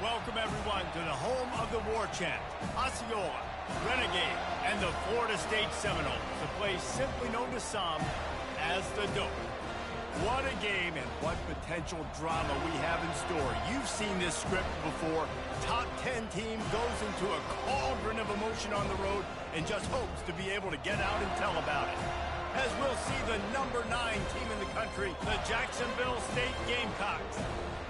Welcome, everyone, to the home of the war chant, Osceola, Renegade, and the Florida State Seminoles, a place simply known to some as the Dope. What a game and what potential drama we have in store. You've seen this script before. Top 10 team goes into a cauldron of emotion on the road and just hopes to be able to get out and tell about it. As we'll see the number 9 team in the country, the Jacksonville State Gamecocks,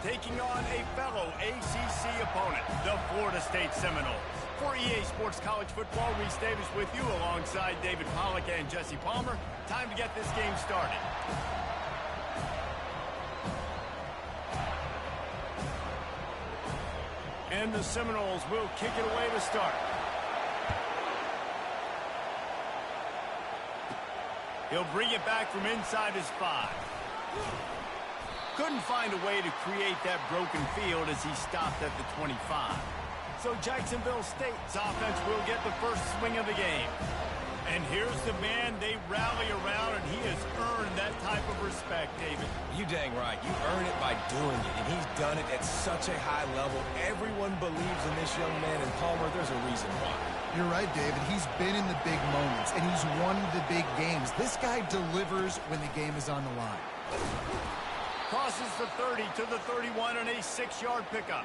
taking on a fellow ACC opponent, the Florida State Seminoles. For EA Sports College Football, Reese Davis with you alongside David Pollack and Jesse Palmer. Time to get this game started. And the Seminoles will kick it away to start. He'll bring it back from inside his 5. Couldn't find a way to create that broken field as he stopped at the 25. So Jacksonville State's offense will get the first swing of the game. And here's the man they rally around, and he has earned that type of respect, David. You dang right. You earn it by doing it, and he's done it at such a high level. Everyone believes in this young man, and Palmer, there's a reason why. You're right, David. He's been in the big moments, and he's won the big games. This guy delivers when the game is on the line. Crosses the 30 to the 31 on a 6-yard pickup.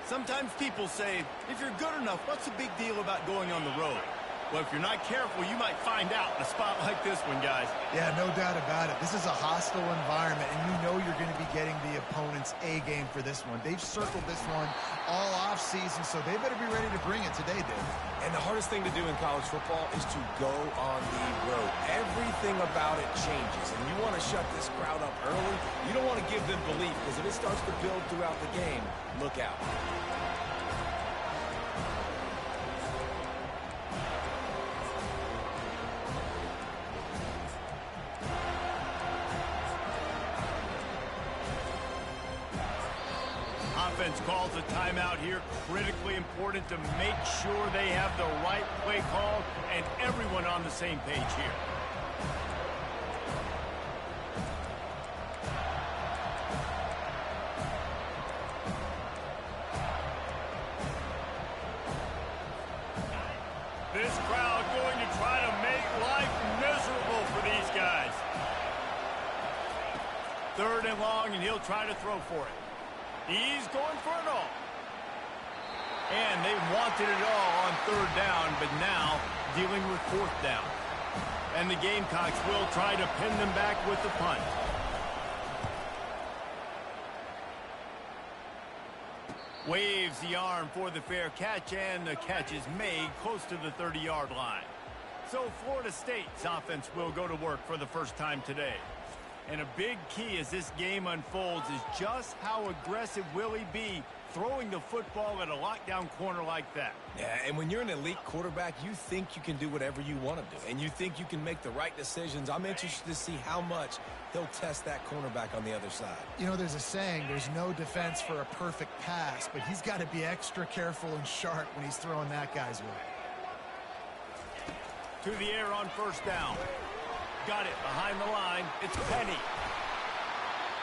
Sometimes people say, if you're good enough, what's the big deal about going on the road? Well, if you're not careful, you might find out in a spot like this one, guys. Yeah, no doubt about it. This is a hostile environment, and you know you're going to be getting the opponent's A game for this one. They've circled this one all offseason, so they better be ready to bring it today, David. And the hardest thing to do in college football is to go on the road. Everything about it changes, and you want to shut this crowd up early. You don't want to give them belief, because if it starts to build throughout the game, look out. Offense calls a timeout here. Critically important to make sure they have the right play call and everyone on the same page here. This crowd going to try to make life miserable for these guys. 3rd and long, and he'll try to throw for it. He's going for it all. And they wanted it all on 3rd down, but now dealing with 4th down. And the Gamecocks will try to pin them back with the punt. Waves the arm for the fair catch, and the catch is made close to the 30-yard line. So Florida State's offense will go to work for the first time today. And a big key as this game unfolds is just how aggressive will he be throwing the football at a lockdown corner like that. Yeah, and when you're an elite quarterback, you think you can do whatever you want to do, and you think you can make the right decisions. I'm interested to see how much he'll test that cornerback on the other side. You know, there's a saying, there's no defense for a perfect pass, but he's got to be extra careful and sharp when he's throwing that guy's way. To the air on 1st down. Got it behind the line. It's Penny.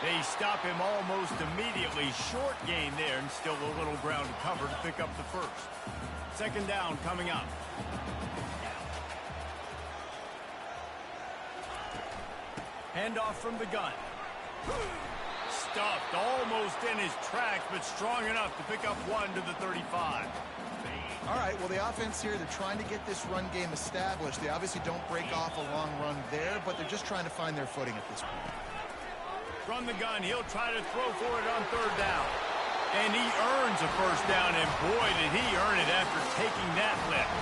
They stop him almost immediately. Short gain there, and still a little ground to cover to pick up the 1st. 2nd down coming up. Handoff from the gun. Stuffed almost in his tracks, but strong enough to pick up 1 to the 35. All right, well, the offense here, they're trying to get this run game established. They obviously don't break off a long run there, but they're just trying to find their footing at this point. From the gun, he'll try to throw for it on 3rd down. And he earns a 1st down, and boy, did he earn it after taking that lift.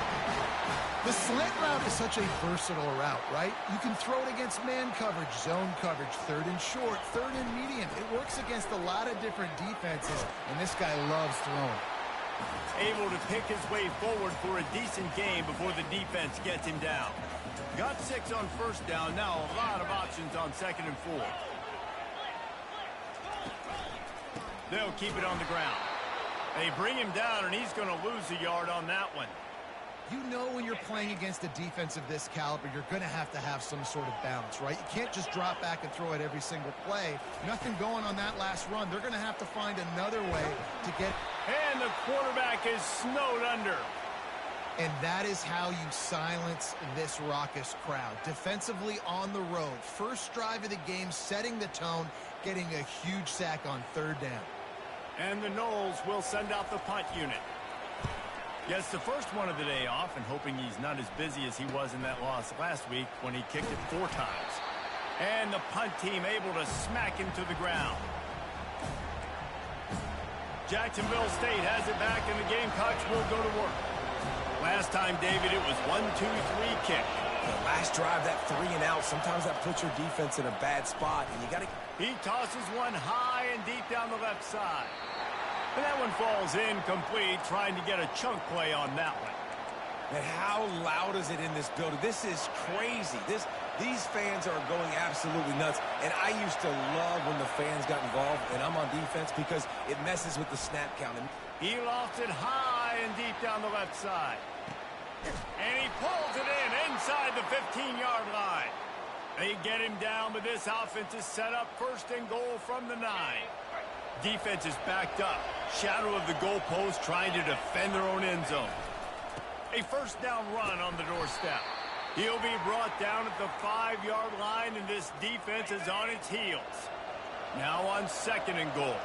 The slant route is such a versatile route, right? You can throw it against man coverage, zone coverage, 3rd and short, 3rd and medium. It works against a lot of different defenses, and this guy loves throwing. Able to pick his way forward for a decent game before the defense gets him down. Got 6 on 1st down, now a lot of options on 2nd and 4. They'll keep it on the ground. They bring him down, and he's going to lose a yard on that one. You know when you're playing against a defense of this caliber, you're going to have some sort of balance, right? You can't just drop back and throw it every single play. Nothing going on that last run. They're going to have to find another way to get And the quarterback is snowed under. And that is how you silence this raucous crowd. Defensively on the road. First drive of the game, setting the tone, getting a huge sack on third down. And the Noles will send out the punt unit. Gets the first one of the day off and hoping he's not as busy as he was in that loss last week when he kicked it 4 times. And the punt team able to smack him to the ground. Jacksonville State has it back and the Gamecocks will go to work. Last time, David, it was 1-2-3 kick. The last drive, that 3 and out, sometimes that puts your defense in a bad spot, and you got to... He tosses one high and deep down the left side. And that one falls incomplete, trying to get a chunk play on that one. And how loud is it in this building? This is crazy. These fans are going absolutely nuts. And I used to love when the fans got involved, and I'm on defense because it messes with the snap count. He lofts it high and deep down the left side. And he pulls it in inside the 15-yard line. They get him down, but this offense is set up first and goal from the 9. Defense is backed up. Shadow of the goalpost trying to defend their own end zone. A first down run on the doorstep. He'll be brought down at the 5-yard line, and this defense is on its heels. Now on second and goal.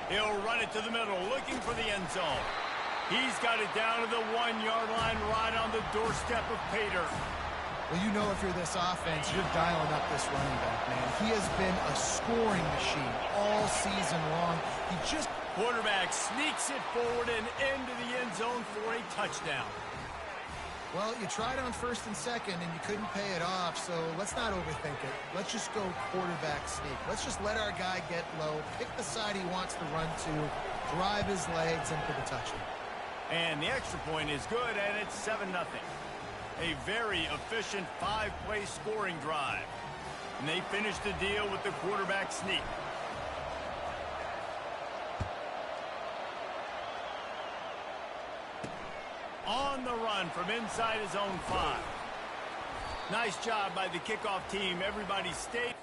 He'll run it to the middle, looking for the end zone. He's got it down to the 1-yard line right on the doorstep of Pater. Well, you know if you're this offense, you're dialing up this running back, man. He has been a scoring machine all season long. He just... Quarterback sneaks it forward and into the end zone for a touchdown. Well, you tried on first and second, and you couldn't pay it off, so let's not overthink it. Let's just go quarterback sneak. Let's just let our guy get low, pick the side he wants to run to, drive his legs, and pick a touchdown. And the extra point is good, and it's 7-0. A very efficient 5-play scoring drive. And they finish the deal with the quarterback sneak. On the run from inside his own 5. Nice job by the kickoff team. Everybody stayed.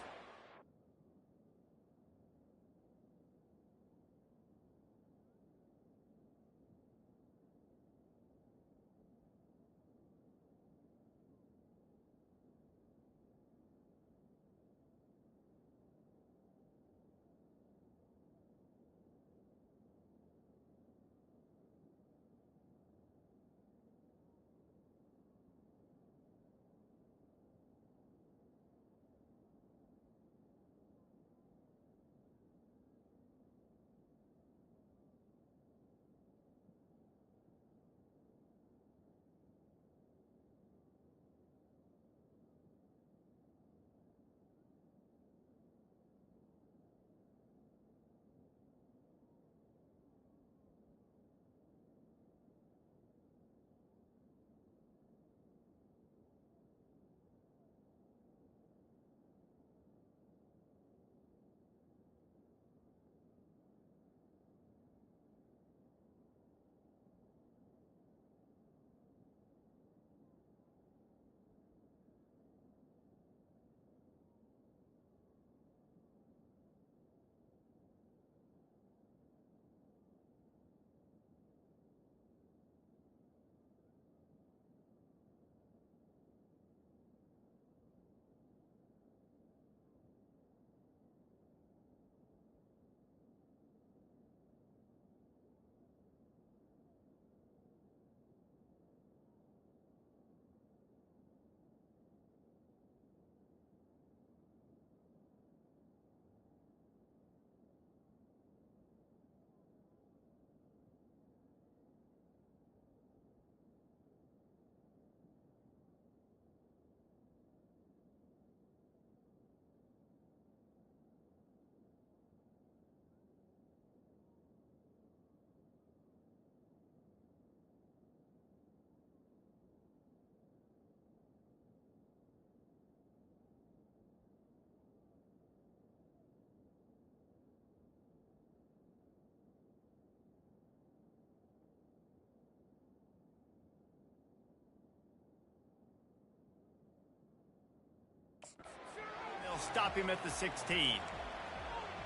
They'll stop him at the 16.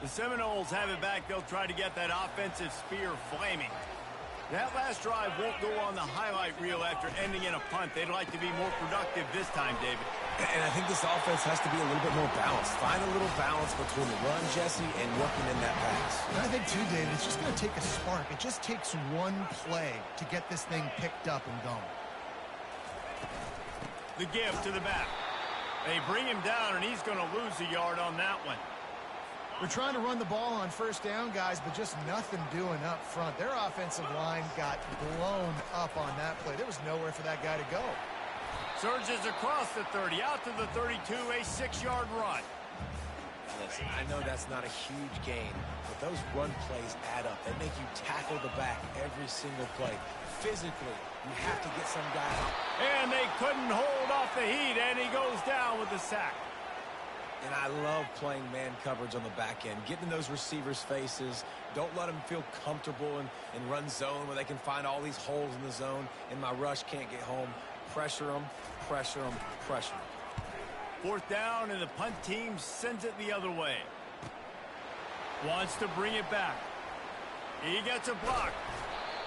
The Seminoles have it back. They'll try to get that offensive spear flaming. That last drive won't go on the highlight reel after ending in a punt. They'd like to be more productive this time, David. And I think this offense has to be a little bit more balanced. Find a little balance between the run, Jesse, and working in that pass. And I think, too, David, it's just going to take a spark. It just takes one play to get this thing picked up and going. The give to the back. They bring him down, and he's going to lose a yard on that one. We're trying to run the ball on first down, guys, but just nothing doing up front. Their offensive line got blown up on that play. There was nowhere for that guy to go. Surges across the 30, out to the 32, a 6-yard run. Listen, I know that's not a huge gain, but those run plays add up. They make you tackle the back every single play. Physically, you have to get some guy out. And they couldn't hold off the heat, and he goes down with the sack. And I love playing man coverage on the back end, getting in those receivers' faces. Don't let them feel comfortable in run zone where they can find all these holes in the zone, and my rush can't get home. Pressure them, pressure them, pressure them. 4th down, and the punt team sends it the other way. Wants to bring it back. He gets a block.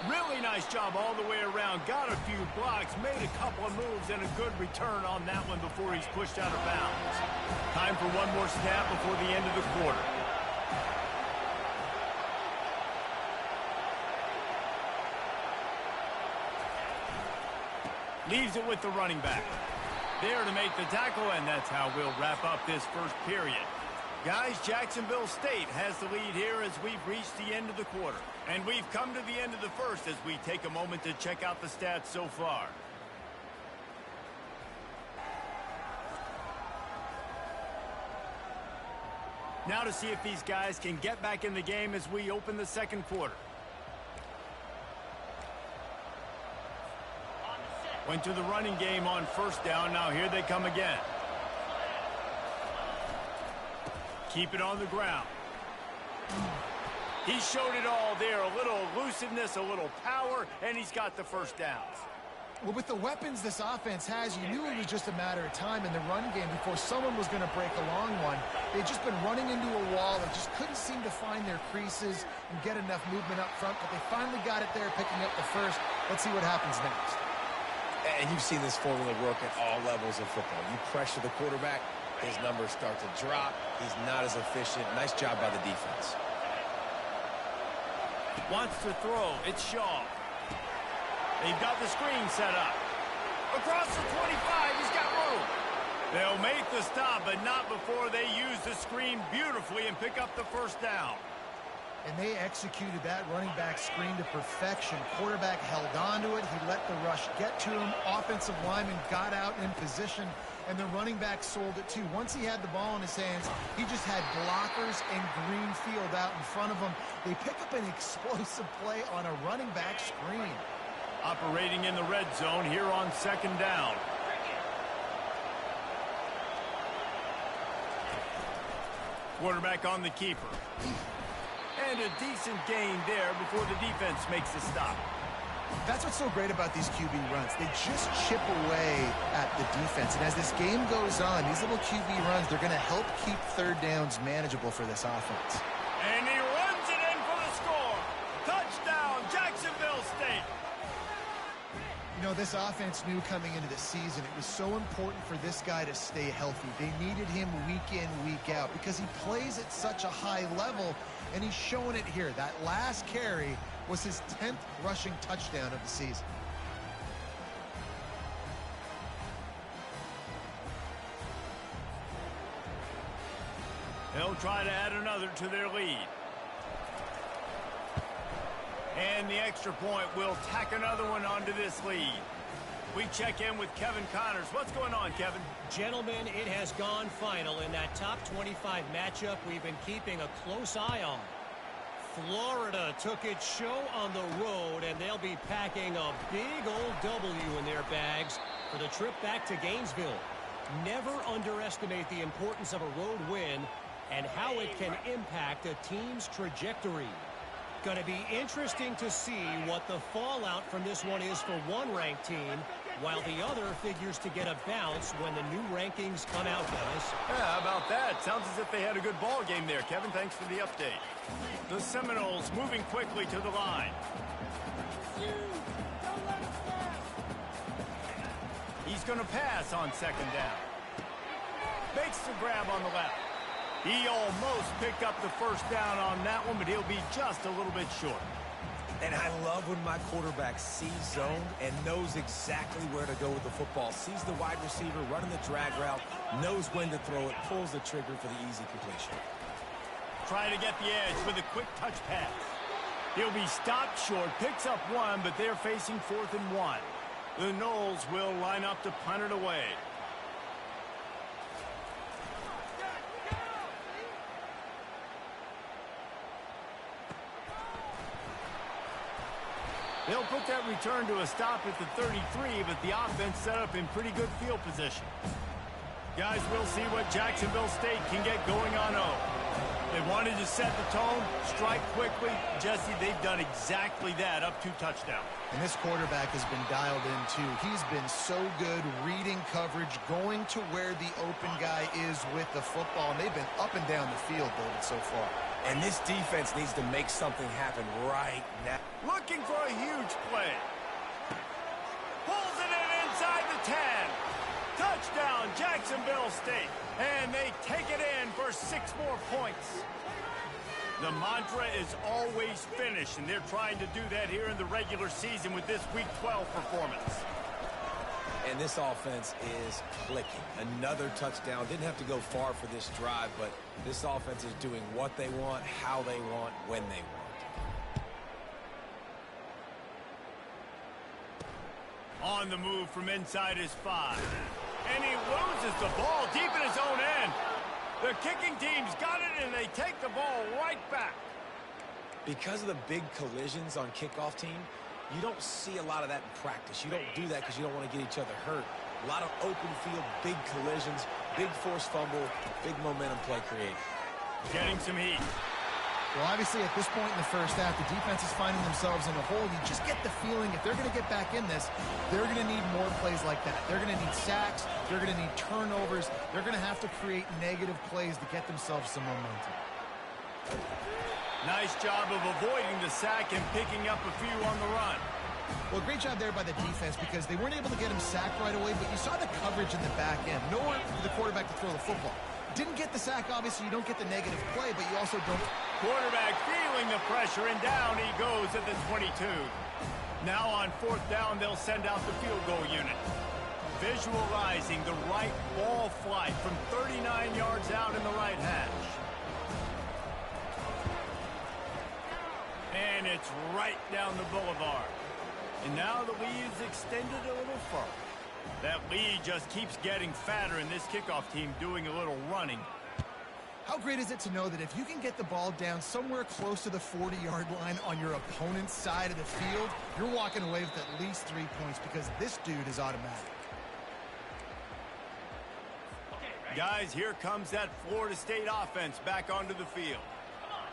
Really nice job all the way around. Got a few blocks, made a couple of moves, and a good return on that one before he's pushed out of bounds. Time for one more snap before the end of the quarter. Leaves it with the running back. There to make the tackle, and that's how we'll wrap up this first period. Guys, Jacksonville State has the lead here as we've reached the end of the quarter. And we've come to the end of the first as we take a moment to check out the stats so far. Now to see if these guys can get back in the game as we open the second quarter. Went to the running game on first down. Now here they come again. Keep it on the ground. He showed it all there. A little elusiveness, a little power, and he's got the first downs. Well, with the weapons this offense has, you knew it was just a matter of time in the run game before someone was going to break a long one. They'd just been running into a wall. They just couldn't seem to find their creases and get enough movement up front, but they finally got it there, picking up the first. Let's see what happens next. And you've seen this formula work at all levels of football. You pressure the quarterback, his numbers start to drop. He's not as efficient. Nice job by the defense. Wants to throw. It's Shaw. They've got the screen set up. Across the 25, he's got room. They'll make the stop, but not before they use the screen beautifully and pick up the first down. And they executed that running back screen to perfection. Quarterback held on to it. He let the rush get to him. Offensive lineman got out in position, and the running back sold it too. Once he had the ball in his hands, he just had blockers and green field out in front of him. They pick up an explosive play on a running back screen. Operating in the red zone here on second down. Quarterback on the keeper. And a decent gain there before the defense makes the stop. That's what's so great about these QB runs. They just chip away at the defense. And as this game goes on, these little QB runs, they're going to help keep third downs manageable for this offense. And he runs it in for the score. Touchdown, Jacksonville State. You know, this offense knew coming into the season it was so important for this guy to stay healthy. They needed him week in, week out because he plays at such a high level, and he's showing it here. That last carry was his 10th rushing touchdown of the season. They'll try to add another to their lead. And the extra point will tack another one onto this lead. We check in with Kevin Connors. What's going on, Kevin? Gentlemen, it has gone final in that top 25 matchup we've been keeping a close eye on. Florida took its show on the road, and they'll be packing a big old W in their bags for the trip back to Gainesville. Never underestimate the importance of a road win and how it can impact a team's trajectory. Going to be interesting to see what the fallout from this one is for one ranked team, while the other figures to get a bounce when the new rankings come out, guys. Yeah, how about that? Sounds as if they had a good ball game there, Kevin. Thanks for the update. The Seminoles moving quickly to the line. He's going to pass on second down. Makes the grab on the left. He almost picked up the first down on that one, but he'll be just a little bit short. And I love when my quarterback sees zone and knows exactly where to go with the football. Sees the wide receiver running the drag route, knows when to throw it, pulls the trigger for the easy completion. Trying to get the edge with a quick touch pass. He'll be stopped short, picks up one, but they're facing 4th and 1. The Noles will line up to punt it away. They'll put that return to a stop at the 33, but the offense set up in pretty good field position. Guys, we'll see what Jacksonville State can get going on O. They wanted to set the tone, strike quickly. Jesse, they've done exactly that, up 2 touchdowns. And this quarterback has been dialed in, too. He's been so good reading coverage, going to where the open guy is with the football. And they've been up and down the field, David, so far. And this defense needs to make something happen right now. Looking for a huge play. Pulls it in inside the 10. Touchdown, Jacksonville State. And they take it in for 6 more points. The mantra is always finish, and they're trying to do that here in the regular season with this Week 12 performance. And this offense is clicking. Another touchdown. Didn't have to go far for this drive, but this offense is doing what they want, how they want, when they want. On the move from inside his 5. And he loses the ball deep in his own end. The kicking team's got it, and they take the ball right back. Because of the big collisions on kickoff team, you don't see a lot of that in practice. You don't do that because you don't want to get each other hurt. A lot of open field, big collisions, big forced fumble, big momentum play created. Getting some heat. Well, obviously, at this point in the first half, the defense is finding themselves in a hole. You just get the feeling if they're going to get back in this, they're going to need more plays like that. They're going to need sacks. They're going to need turnovers. They're going to have to create negative plays to get themselves some momentum. Nice job of avoiding the sack and picking up a few on the run. Well, great job there by the defense because they weren't able to get him sacked right away, but you saw the coverage in the back end. Nowhere for the quarterback to throw the football. Didn't get the sack, obviously. You don't get the negative play, but you also don't. Quarterback feeling the pressure, and down he goes at the 22. Now on 4th down, they'll send out the field goal unit. Visualizing the right ball flight from 39 yards out in the right hash. And it's right down the boulevard. And now the lead is extended a little further. That lead just keeps getting fatter, and this kickoff team doing a little running. How great is it to know that if you can get the ball down somewhere close to the 40-yard line on your opponent's side of the field, you're walking away with at least 3 points because this dude is automatic. Guys, here comes that Florida State offense back onto the field.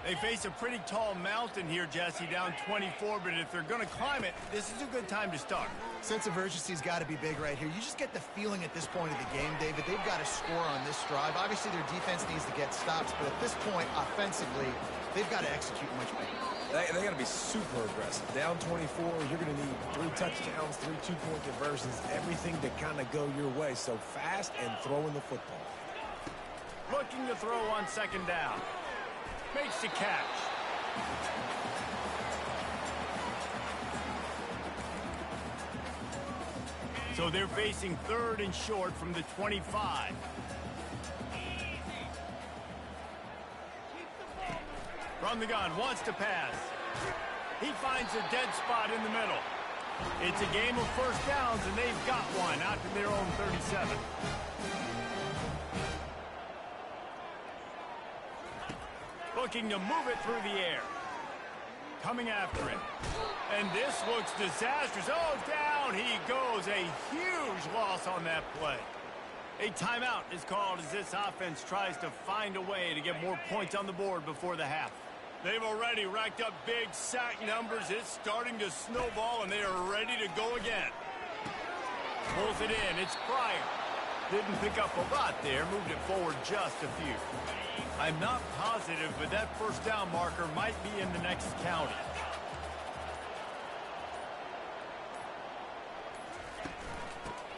They face a pretty tall mountain here, Jesse, down 24, but if they're going to climb it, this is a good time to start. Sense of urgency's got to be big right here. You just get the feeling at this point of the game, David, they've got to score on this drive. Obviously, their defense needs to get stops, but at this point, offensively, they've got to execute much better. They got to be super aggressive. Down 24, you're going to need 3 touchdowns, 3 two-point conversions, everything to kind of go your way. So fast and throwing the football. Looking to throw on 2nd down. Makes the catch. So they're facing 3rd and short from the 25. From the gun, wants to pass. He finds a dead spot in the middle. It's a game of 1st downs, and they've got one out to their own 37. Looking to move it through the air. Coming after him. And this looks disastrous. Oh, down he goes. A huge loss on that play. A timeout is called as this offense tries to find a way to get more points on the board before the half. They've already racked up big sack numbers. It's starting to snowball, and they are ready to go again. Pulls it in. It's Pryor. Didn't pick up a lot there. Moved it forward just a few. I'm not positive, but that first down marker might be in the next county.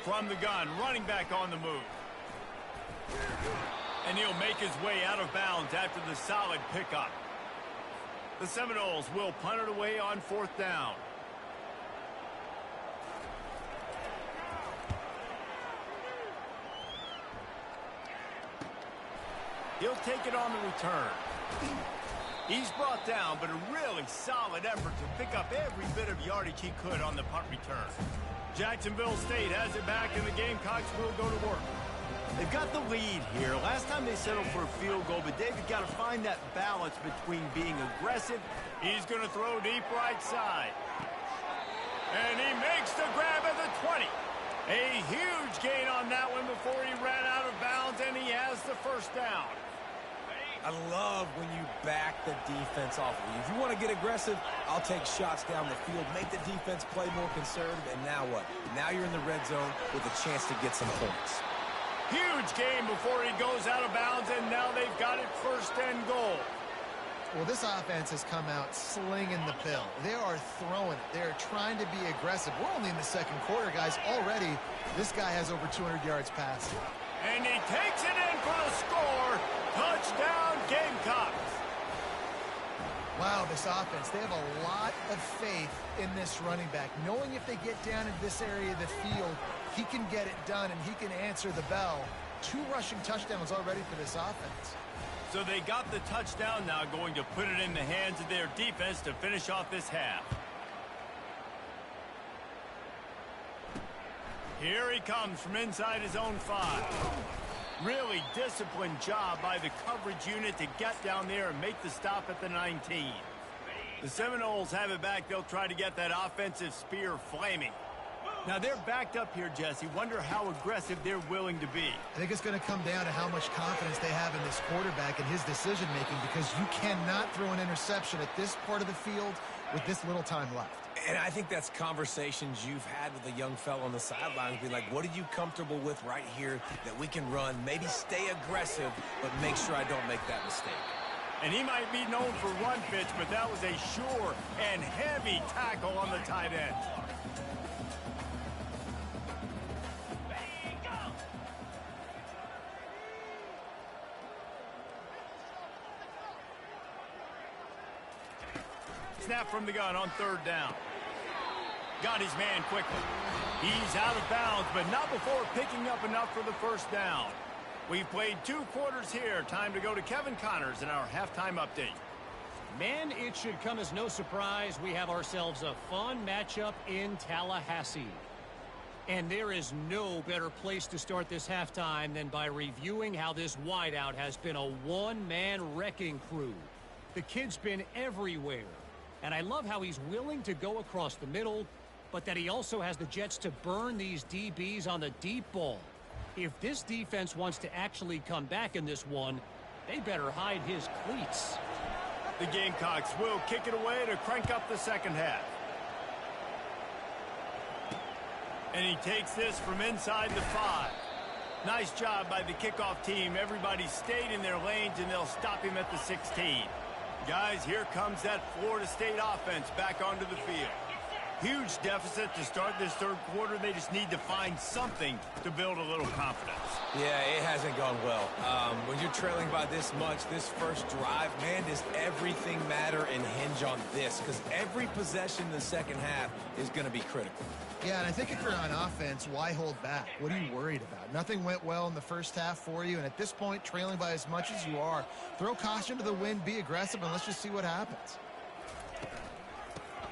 From the gun, running back on the move. And he'll make his way out of bounds after the solid pickup. The Seminoles will punt it away on 4th down. He'll take it on the return. He's brought down, but a really solid effort to pick up every bit of yardage he could on the punt return. Jacksonville State has it back, and the Gamecocks will go to work. They've got the lead here. Last time they settled for a field goal, but David got to find that balance between being aggressive. He's going to throw deep right side. And he makes the grab at the 20. A huge gain on that one before he ran out of bounds, and he has the first down. I love when you back the defense off of you. If you want to get aggressive, I'll take shots down the field, make the defense play more conservative, and now what? Now you're in the red zone with a chance to get some points. Huge gain before he goes out of bounds, and now they've got it 1st and goal. Well, this offense has come out slinging the pill. They are throwing it. They are trying to be aggressive. We're only in the 2nd quarter, guys. Already, this guy has over 200 yards passing. And he takes it in for the score. Touchdown, Gamecocks. Wow, this offense, they have a lot of faith in this running back. Knowing if they get down in this area of the field, he can get it done and he can answer the bell. 2 rushing touchdowns already for this offense. So they got the touchdown, now going to put it in the hands of their defense to finish off this half. Here he comes from inside his own 5. Really disciplined job by the coverage unit to get down there and make the stop at the 19. The Seminoles have it back. They'll try to get that offensive spear flaming. Now they're backed up here, Jesse. Wonder how aggressive they're willing to be. I think it's going to come down to how much confidence they have in this quarterback and his decision-making, because you cannot throw an interception at this part of the field with this little time left. And I think that's conversations you've had with a young fellow on the sidelines. Be like, what are you comfortable with right here that we can run? Maybe stay aggressive, but make sure I don't make that mistake. And he might be known for run fits, but that was a sure and heavy tackle on the tight end. Snap from the gun on 3rd down. Got his man quickly. He's out of bounds, but not before picking up enough for the 1st down. We've played 2 quarters here. Time to go to Kevin Connors in our halftime update. Man, it should come as no surprise. We have ourselves a fun matchup in Tallahassee. And there is no better place to start this halftime than by reviewing how this wideout has been a one-man wrecking crew. The kid's been everywhere. And I love how he's willing to go across the middle, but that he also has the jets to burn these DBs on the deep ball. If this defense wants to actually come back in this one, they better hide his cleats. The Gamecocks will kick it away to crank up the 2nd half. And he takes this from inside the 5. Nice job by the kickoff team. Everybody stayed in their lanes, and they'll stop him at the 16. Guys, here comes that Florida State offense back onto the field. Huge deficit to start this 3rd quarter. They just need to find something to build a little confidence. Yeah, it hasn't gone well. When you're trailing by this much, this first drive, man, does everything matter and hinge on this? Because every possession in the 2nd half is going to be critical. Yeah, and I think if you're on offense, why hold back? What are you worried about? Nothing went well in the 1st half for you, and at this point, trailing by as much as you are, throw caution to the wind, be aggressive, and let's just see what happens.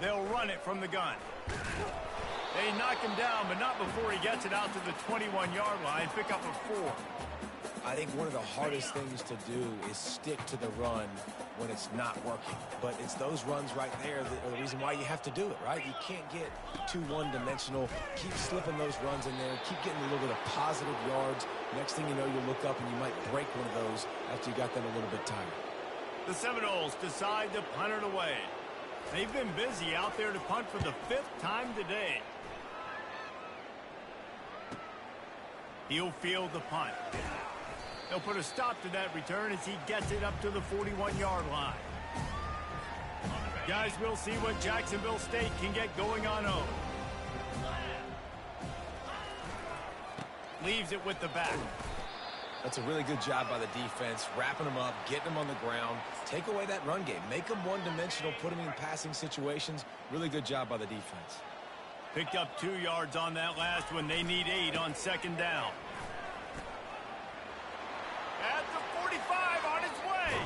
They'll run it from the gun. They knock him down, but not before he gets it out to the 21-yard line. Pick up a 4. I think one of the hardest things to do is stick to the run when it's not working. But it's those runs right there that are the reason why you have to do it, right? You can't get too one-dimensional. Keep slipping those runs in there. Keep getting a little bit of positive yards. Next thing you know, you'll look up and you might break one of those after you got them a little bit tired. The Seminoles decide to punt it away. They've been busy out there to punt for the 5th time today. He'll field the punt. They'll put a stop to that return as he gets it up to the 41-yard line. Guys, we'll see what Jacksonville State can get going on home. Leaves it with the back. That's a really good job by the defense, wrapping them up, getting them on the ground. Take away that run game. Make them one-dimensional, put them in passing situations. Really good job by the defense. Picked up 2 yards on that last one. They need 8 on 2nd down. At the 45 on his way.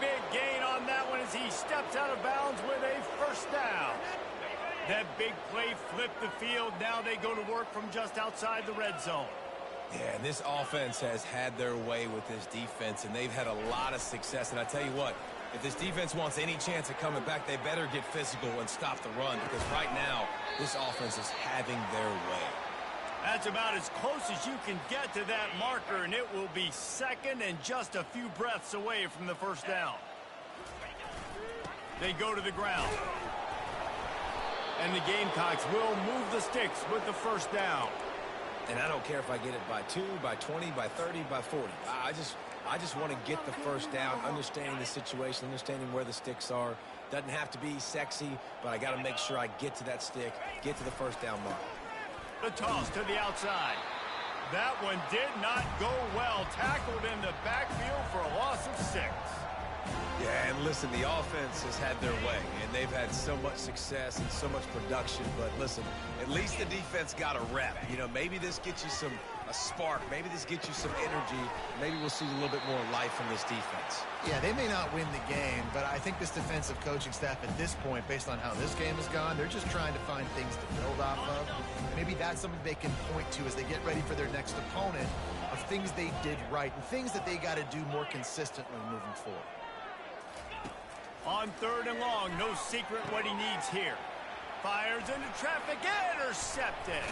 Big gain on that one as he steps out of bounds with a 1st down. That big play flipped the field. Now they go to work from just outside the red zone. Yeah, and this offense has had their way with this defense, and they've had a lot of success. And I tell you what, if this defense wants any chance of coming back, they better get physical and stop the run, because right now, this offense is having their way. That's about as close as you can get to that marker, and it will be 2nd and just a few breaths away from the 1st down. They go to the ground. And the Gamecocks will move the sticks with the 1st down. And I don't care if I get it by 2, by 20, by 30, by 40. I just want to get the 1st down, understanding the situation, understanding where the sticks are. Doesn't have to be sexy, but I got to make sure I get to that stick, get to the 1st down mark. The toss to the outside. That one did not go well. Tackled in the backfield for a loss of 6. Yeah, and listen, the offense has had their way, and they've had so much success and so much production. But listen, at least the defense got a rep. You know, maybe this gets you a spark. Maybe this gets you some energy. Maybe we'll see a little bit more life from this defense. Yeah, they may not win the game, but I think this defensive coaching staff at this point, based on how this game has gone, they're just trying to find things to build off of. Maybe that's something they can point to as they get ready for their next opponent, of things they did right and things that they got to do more consistently moving forward. On 3rd and long, no secret what he needs here. Fires into traffic, intercepted.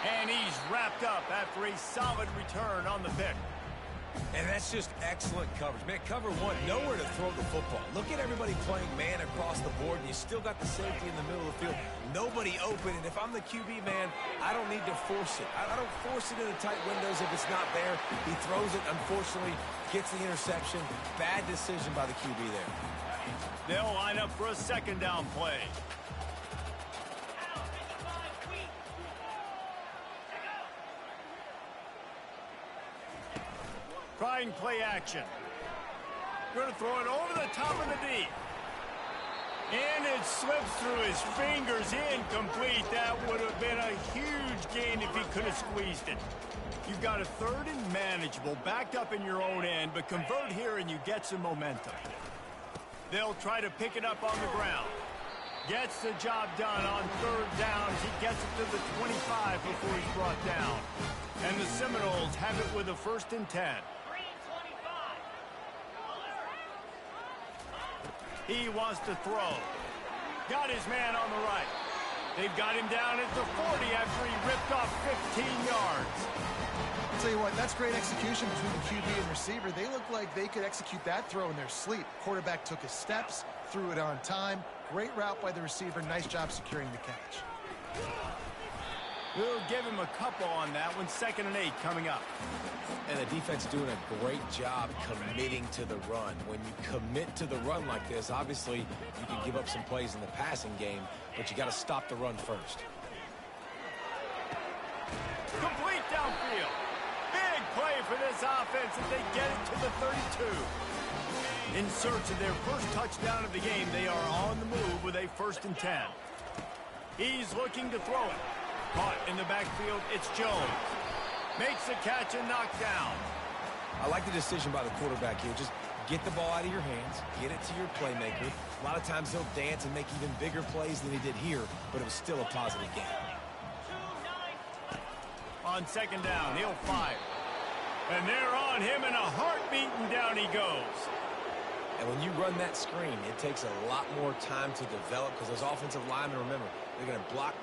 And he's wrapped up after a solid return on the pick. And that's just excellent coverage. Man, cover 1, nowhere to throw the football. Look at everybody playing man across the board, and you still got the safety in the middle of the field. Nobody open, and if I'm the QB, man, I don't need to force it. I don't force it in the tight windows if it's not there. He throws it, unfortunately, gets the interception. Bad decision by the QB there. They'll line up for a 2nd down play. Trying play action. Going to throw it over the top of the D. And it slips through his fingers, incomplete. That would have been a huge gain if he could have squeezed it. You've got a 3rd and manageable, backed up in your own end, but convert here and you get some momentum. They'll try to pick it up on the ground. Gets the job done on 3rd down as he gets it to the 25 before he's brought down. And the Seminoles have it with a 1st and 10. He wants to throw. Got his man on the right. They've got him down at the 40 after he ripped off 15 yards. I'll tell you what, that's great execution between the QB and receiver. They look like they could execute that throw in their sleep. Quarterback took his steps, threw it on time. Great route by the receiver. Nice job securing the catch. We'll give him a couple on that one. 2nd and 8 coming up. And the defense doing a great job committing to the run. When you commit to the run like this, obviously you can give up some plays in the passing game, but you got to stop the run first. Complete downfield. Big play for this offense as they get it to the 32. In search of their first touchdown of the game, they are on the move with a 1st and 10. He's looking to throw it. Caught in the backfield, it's Jones. Makes the catch and knocked down. I like the decision by the quarterback here. Just get the ball out of your hands, get it to your playmaker. A lot of times he'll dance and make even bigger plays than he did here, but it was still a positive game. On 2nd down, he'll fire. And they're on him in a heartbeat, and down he goes. And when you run that screen, it takes a lot more time to develop because those offensive linemen, remember, they're going to block,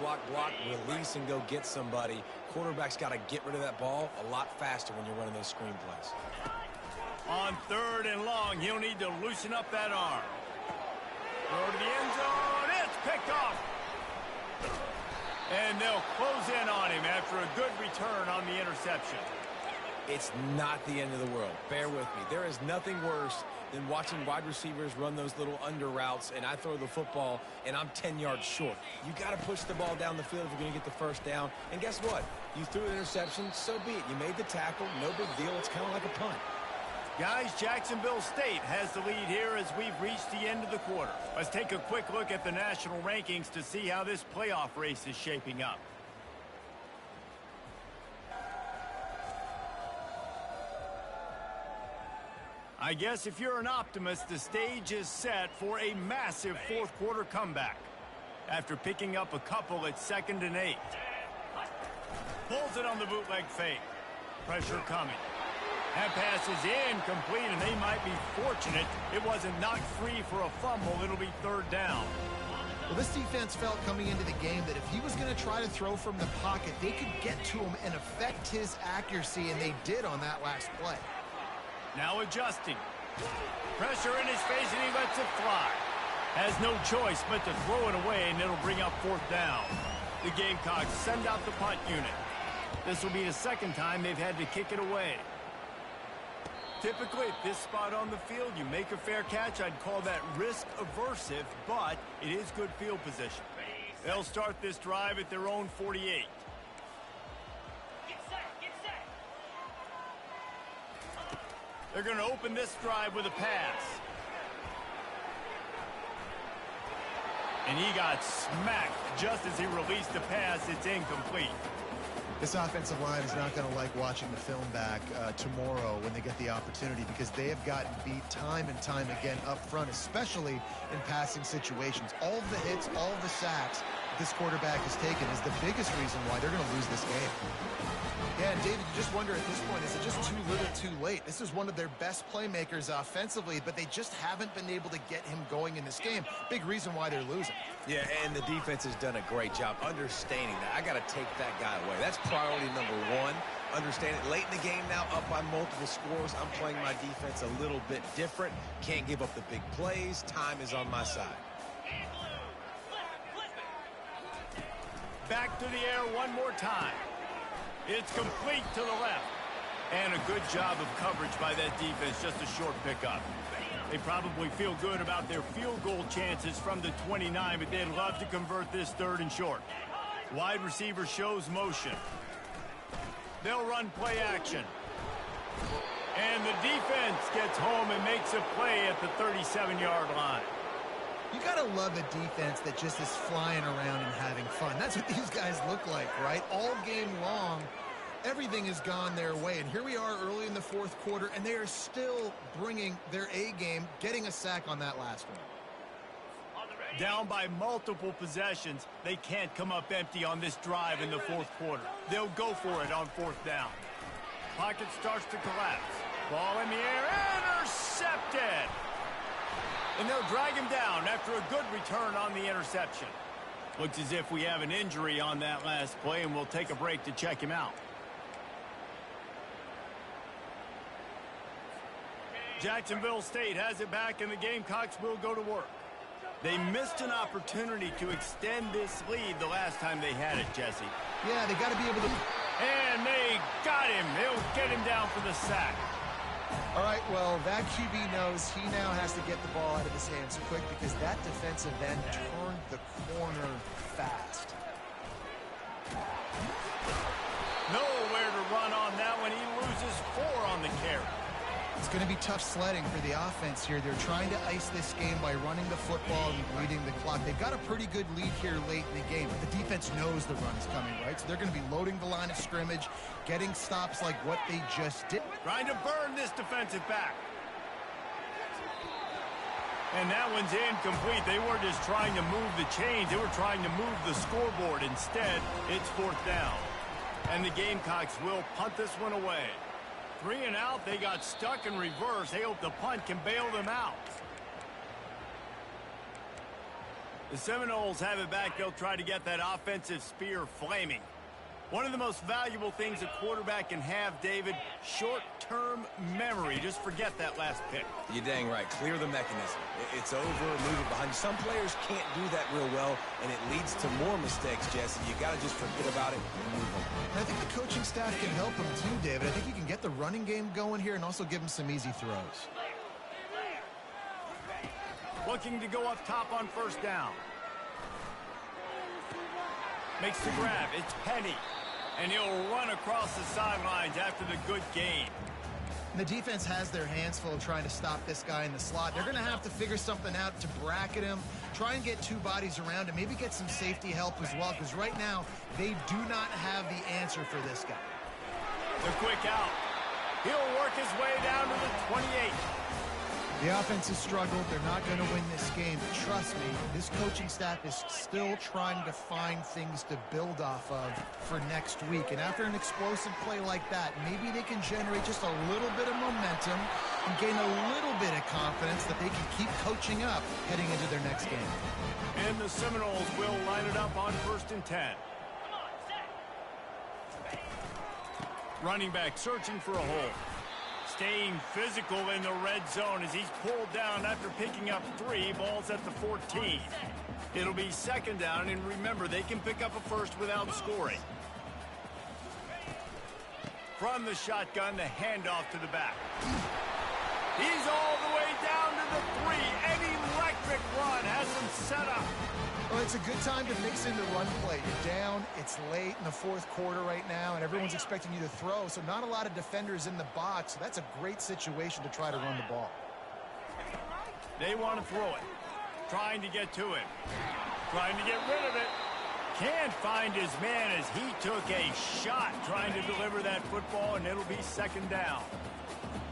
release, and go get somebody. Quarterback's got to get rid of that ball a lot faster when you're running those screen plays. On 3rd and long, he'll need to loosen up that arm. Throw to the end zone. It's picked off. And they'll close in on him after a good return on the interception. It's not the end of the world. Bear with me. There is nothing worse than watching wide receivers run those little under routes, and I throw the football, and I'm 10 yards short. You got to push the ball down the field if you're going to get the first down. And guess what? You threw an interception, so be it. You made the tackle. No big deal. It's kind of like a punt. Guys, Jacksonville State has the lead here as we've reached the end of the quarter. Let's take a quick look at the national rankings to see how this playoff race is shaping up. I guess if you're an optimist, the stage is set for a massive fourth quarter comeback. After picking up a couple at 2nd and 8. Pulls it on the bootleg fake. Pressure coming. That pass is incomplete, and they might be fortunate it wasn't knocked free for a fumble. It'll be 3rd down. Well, this defense felt coming into the game that if he was going to try to throw from the pocket, they could get to him and affect his accuracy, and they did on that last play. Now adjusting. Pressure in his face, and he lets it fly. Has no choice but to throw it away, and it'll bring up 4th down. The Gamecocks send out the punt unit. This will be the 2nd time they've had to kick it away. Typically, at this spot on the field, you make a fair catch. I'd call that risk-aversive, but it is good field position. They'll start this drive at their own 48. They're going to open this drive with a pass. And he got smacked just as he released the pass. It's incomplete. This offensive line is not going to like watching the film back tomorrow when they get the opportunity, because they have gotten beat time and time again up front, especially in passing situations. All of the hits, all of the sacks this quarterback has taken is the biggest reason why they're going to lose this game. Yeah, and David, you just wonder at this point, is it just too little too late? This is one of their best playmakers offensively, but they just haven't been able to get him going in this game. Big reason why they're losing. Yeah, and the defense has done a great job understanding that. I got to take that guy away. That's priority number 1. Understand it. Late in the game now, up by multiple scores. I'm playing my defense a little bit different. Can't give up the big plays. Time is on my side. Back to the air one more time. It's complete to the left. And a good job of coverage by that defense. Just a short pickup. They probably feel good about their field goal chances from the 29, but they'd love to convert this 3rd and short. Wide receiver shows motion. They'll run play action. And the defense gets home and makes a play at the 37-yard line. You got to love a defense that just is flying around and having fun. That's what these guys look like, right? All game long, everything has gone their way. And here we are early in the 4th quarter, and they are still bringing their A game, getting a sack on that last one. Down by multiple possessions, they can't come up empty on this drive in the 4th quarter. They'll go for it on 4th down. Pocket starts to collapse. Ball in the air, intercepted! And they'll drag him down after a good return on the interception. Looks as if we have an injury on that last play, and we'll take a break to check him out. Jacksonville State has it back, and the Gamecocks will go to work. They missed an opportunity to extend this lead the last time they had it, Jesse. Yeah, they got to be able to... And they got him. They'll get him down for the sack. All right, well, that QB knows he now has to get the ball out of his hands quick, because that defensive end turned the corner fast. Nowhere to run on that one. He loses 4 on the carry. It's going to be tough sledding for the offense here. They're trying to ice this game by running the football and bleeding the clock. They've got a pretty good lead here late in the game, but the defense knows the run's coming, right? So they're going to be loading the line of scrimmage, getting stops like what they just did. Trying to burn this defensive back. And that one's incomplete. They weren't just trying to move the chains. They were trying to move the scoreboard. Instead, it's 4th down. And the Gamecocks will punt this one away. 3 and out. They got stuck in reverse. They hope the punt can bail them out. The Seminoles have it back. They'll try to get that offensive spear flaming. One of the most valuable things a quarterback can have, David, short-term memory. Just forget that last pick. You're dang right. Clear the mechanism. It's over, move it behind you. Some players can't do that real well, and it leads to more mistakes, Jesse. You got to just forget about it and move on. And I think the coaching staff can help him too, David. I think he can get the running game going here and also give him some easy throws. Looking to go up top on first down. Makes the grab. It's Penny. And he'll run across the sidelines after the good gain. The defense has their hands full trying to stop this guy in the slot. They're going to have to figure something out to bracket him, try and get two bodies around him, maybe get some safety help as well, because right now they do not have the answer for this guy. The quick out. He'll work his way down to the 28. The offense has struggled. They're not going to win this game. But trust me, this coaching staff is still trying to find things to build off of for next week. And after an explosive play like that, maybe they can generate just a little bit of momentum and gain a little bit of confidence that they can keep coaching up heading into their next game. And the Seminoles will line it up on 1st and 10. Running back searching for a hole. Staying physical in the red zone as he's pulled down after picking up 3 balls at the 14. It'll be 2nd down, and remember, they can pick up a first without scoring. From the shotgun, the handoff to the back. He's all the way down to the 3. An electric run has him set up. Well, it's a good time to mix in the run play. You're down, it's late in the 4th quarter right now, and everyone's expecting you to throw, so not a lot of defenders in the box. So that's a great situation to try to run the ball. They want to throw it. Trying to get to it. Trying to get rid of it. Can't find his man as he took a shot trying to deliver that football, and it'll be 2nd down.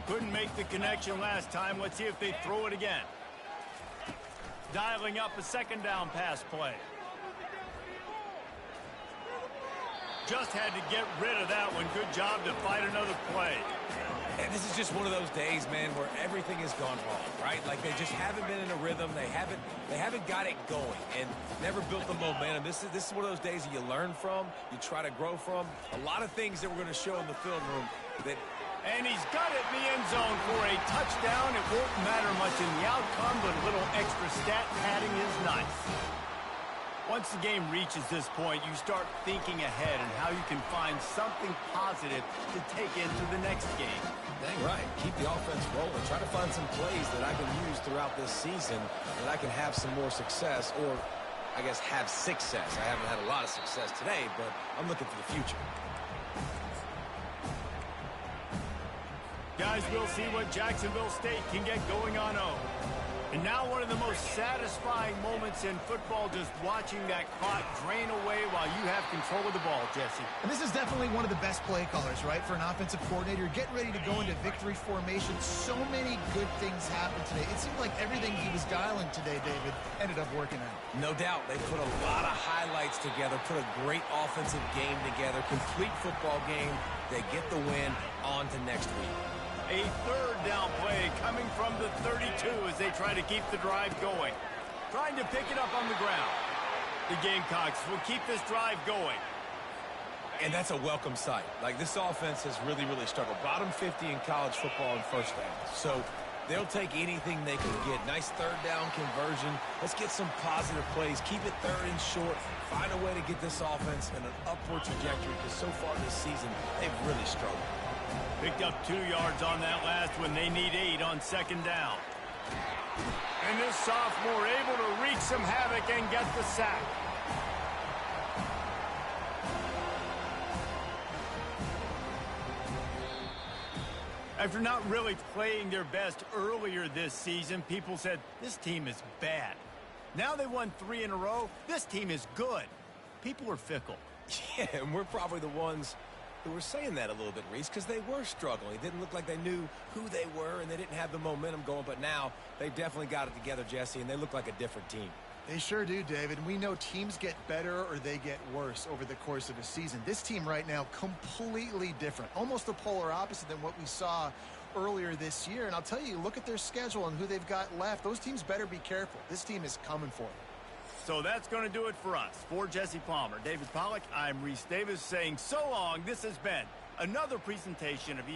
Couldn't make the connection last time. Let's see if they throw it again. Dialing up a 2nd down pass play. Just had to get rid of that one. Good job to fight another play. And this is just one of those days, man, where everything has gone wrong, right? Like they just haven't been in a rhythm. They haven't got it going and never built the momentum. This is one of those days that you learn from, you try to grow from. A lot of things that we're going to show in the film room that. And he's got it in the end zone for a touchdown. It won't matter much in the outcome, but a little extra stat padding is nice. Once the game reaches this point, you start thinking ahead and how you can find something positive to take into the next game. Dang right. Keep the offense rolling. Try to find some plays that I can use throughout this season that I can have some more success, or I guess have success. I haven't had a lot of success today, but I'm looking for the future. Guys, we'll see what Jacksonville State can get going on 0. And now one of the most satisfying moments in football, just watching that clock drain away while you have control of the ball, Jesse. And this is definitely one of the best play callers, right, for an offensive coordinator. Getting ready to go into victory formation. So many good things happened today. It seemed like everything he was dialing today, David, ended up working out. No doubt. They put a lot of highlights together, put a great offensive game together, complete football game. They get the win. On to next week. A 3rd down play coming from the 32 as they try to keep the drive going. Trying to pick it up on the ground. The Gamecocks will keep this drive going. And that's a welcome sight. Like, this offense has really, really struggled. Bottom 50 in college football in first downs. So they'll take anything they can get. Nice 3rd down conversion. Let's get some positive plays. Keep it 3rd and short. Find a way to get this offense in an upward trajectory, because so far this season, they've really struggled. Picked up 2 yards on that last one. They need 8 on 2nd down. And this sophomore able to wreak some havoc and get the sack. After not really playing their best earlier this season, people said, this team is bad. Now they won 3 in a row. This team is good. People are fickle. Yeah, and we're probably the ones who were saying that a little bit, Reese, because they were struggling. It didn't look like they knew who they were, and they didn't have the momentum going. But now they definitely got it together, Jesse, and they look like a different team. They sure do, David. We know teams get better or they get worse over the course of a season. This team right now, completely different. Almost the polar opposite than what we saw earlier this year. And I'll tell you, look at their schedule and who they've got left. Those teams better be careful. This team is coming for them. So that's going to do it for us. For Jesse Palmer, David Pollack, I'm Reese Davis saying so long. This has been another presentation of